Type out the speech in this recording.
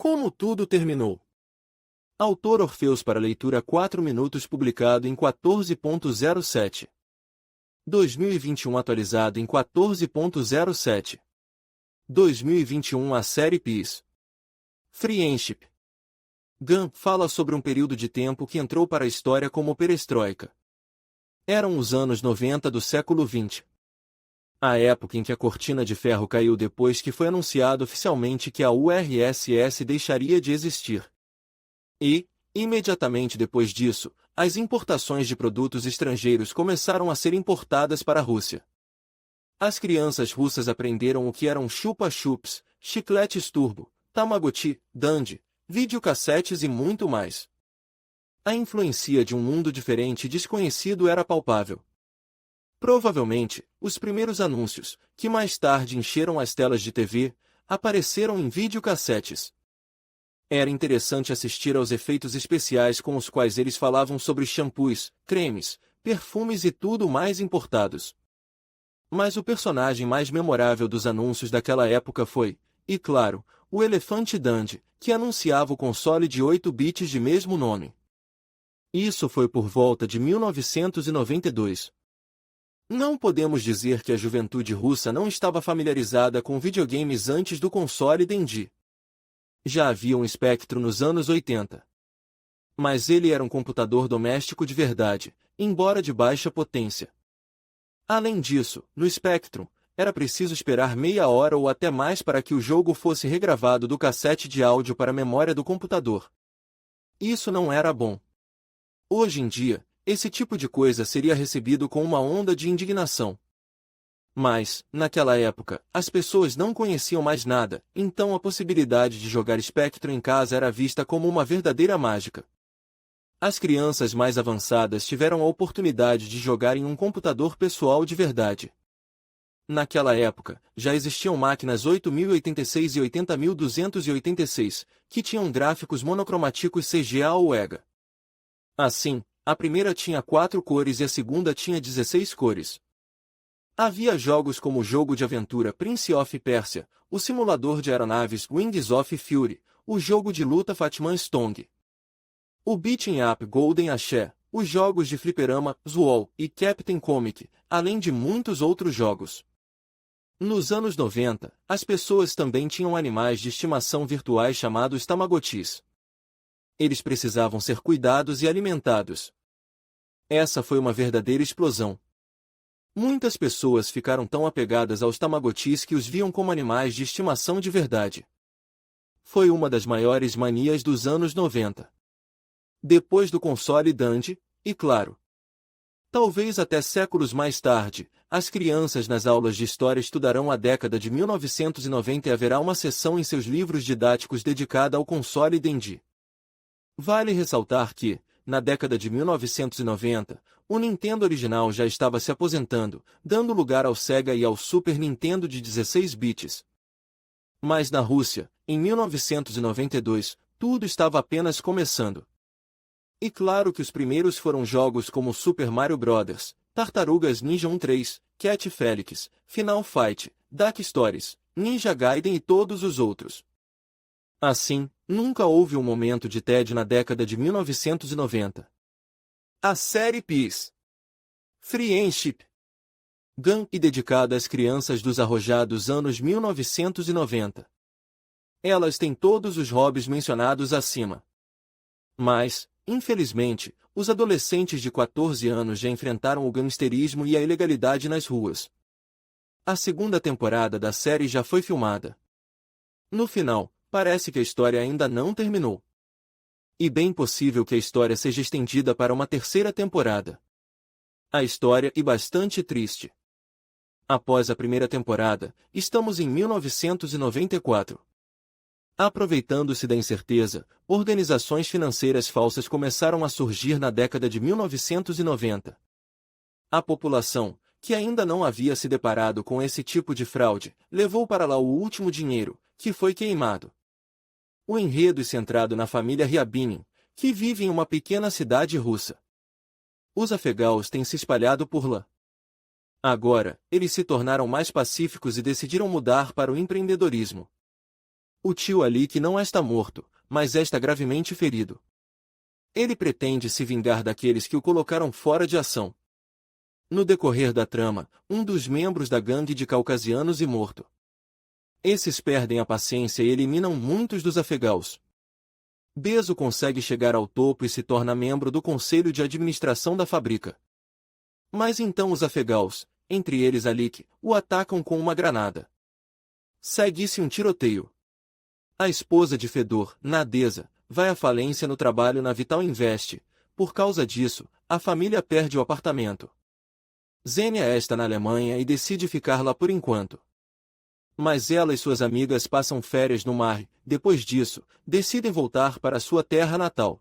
Como tudo terminou. Autor Orfeus para leitura 4 minutos publicado em 14.07. 2021 atualizado em 14.07. 2021 a série Peace. Friendship. Gunn fala sobre um período de tempo que entrou para a história como perestroika. Eram os anos 90 do século XX. A época em que a cortina de ferro caiu depois que foi anunciado oficialmente que a URSS deixaria de existir. E, imediatamente depois disso, as importações de produtos estrangeiros começaram a ser importadas para a Rússia. As crianças russas aprenderam o que eram chupa-chups, chicletes turbo, tamagotchi, dandy, videocassetes e muito mais. A influência de um mundo diferente e desconhecido era palpável. Provavelmente, os primeiros anúncios, que mais tarde encheram as telas de TV, apareceram em videocassetes. Era interessante assistir aos efeitos especiais com os quais eles falavam sobre shampoos, cremes, perfumes e tudo mais importados. Mas o personagem mais memorável dos anúncios daquela época foi, e claro, o elefante Dandy, que anunciava o console de 8 bits de mesmo nome. Isso foi por volta de 1992. Não podemos dizer que a juventude russa não estava familiarizada com videogames antes do console Dendy. Já havia um Spectrum nos anos 80. Mas ele era um computador doméstico de verdade, embora de baixa potência. Além disso, no Spectrum, era preciso esperar meia hora ou até mais para que o jogo fosse regravado do cassete de áudio para a memória do computador. Isso não era bom. Hoje em dia, esse tipo de coisa seria recebido com uma onda de indignação. Mas, naquela época, as pessoas não conheciam mais nada, então a possibilidade de jogar Spectrum em casa era vista como uma verdadeira mágica. As crianças mais avançadas tiveram a oportunidade de jogar em um computador pessoal de verdade. Naquela época, já existiam máquinas 8086 e 80286, que tinham gráficos monocromáticos CGA ou EGA. Assim, a primeira tinha 4 cores e a segunda tinha 16 cores. Havia jogos como o jogo de aventura Prince of Persia, o simulador de aeronaves Wings of Fury, o jogo de luta Fatman Stong, o beat'em up Golden Axe, os jogos de fliperama Zwol e Captain Comic, além de muitos outros jogos. Nos anos 90, as pessoas também tinham animais de estimação virtuais chamados Tamagotchis. Eles precisavam ser cuidados e alimentados. Essa foi uma verdadeira explosão. Muitas pessoas ficaram tão apegadas aos Tamagotchis que os viam como animais de estimação de verdade. Foi uma das maiores manias dos anos 90. Depois do console Dandy, e claro, talvez até séculos mais tarde, as crianças nas aulas de história estudarão a década de 1990 e haverá uma seção em seus livros didáticos dedicada ao console Dendy. Vale ressaltar que, na década de 1990, o Nintendo original já estava se aposentando, dando lugar ao Sega e ao Super Nintendo de 16 bits. Mas na Rússia, em 1992, tudo estava apenas começando. E claro que os primeiros foram jogos como Super Mario Bros., Tartarugas Ninja 1-3, Cat Felix, Final Fight, Duck Stories, Ninja Gaiden e todos os outros. Assim, nunca houve um momento de tédio na década de 1990. A série Peace. Friendship. Gunn e dedicada às crianças dos arrojados anos 1990. Elas têm todos os hobbies mencionados acima. Mas, infelizmente, os adolescentes de 14 anos já enfrentaram o gangsterismo e a ilegalidade nas ruas. A segunda temporada da série já foi filmada. No final, parece que a história ainda não terminou. E bem possível que a história seja estendida para uma terceira temporada. A história é bastante triste. Após a primeira temporada, estamos em 1994. Aproveitando-se da incerteza, organizações financeiras falsas começaram a surgir na década de 1990. A população, que ainda não havia se deparado com esse tipo de fraude, levou para lá o último dinheiro, que foi queimado. O enredo é centrado na família Ryabinin, que vive em uma pequena cidade russa. Os afegãos têm se espalhado por lá. Agora, eles se tornaram mais pacíficos e decidiram mudar para o empreendedorismo. O tio Alik não está morto, mas está gravemente ferido. Ele pretende se vingar daqueles que o colocaram fora de ação. No decorrer da trama, um dos membros da gangue de caucasianos é morto. Esses perdem a paciência e eliminam muitos dos afegãos. Bezo consegue chegar ao topo e se torna membro do conselho de administração da fábrica. Mas então os afegãos, entre eles Alik, o atacam com uma granada. Segue-se um tiroteio. A esposa de Fedor, Nadeza, vai à falência no trabalho na Vital Invest. Por causa disso, a família perde o apartamento. Zênia está na Alemanha e decide ficar lá por enquanto. Mas ela e suas amigas passam férias no mar e, depois disso, decidem voltar para sua terra natal.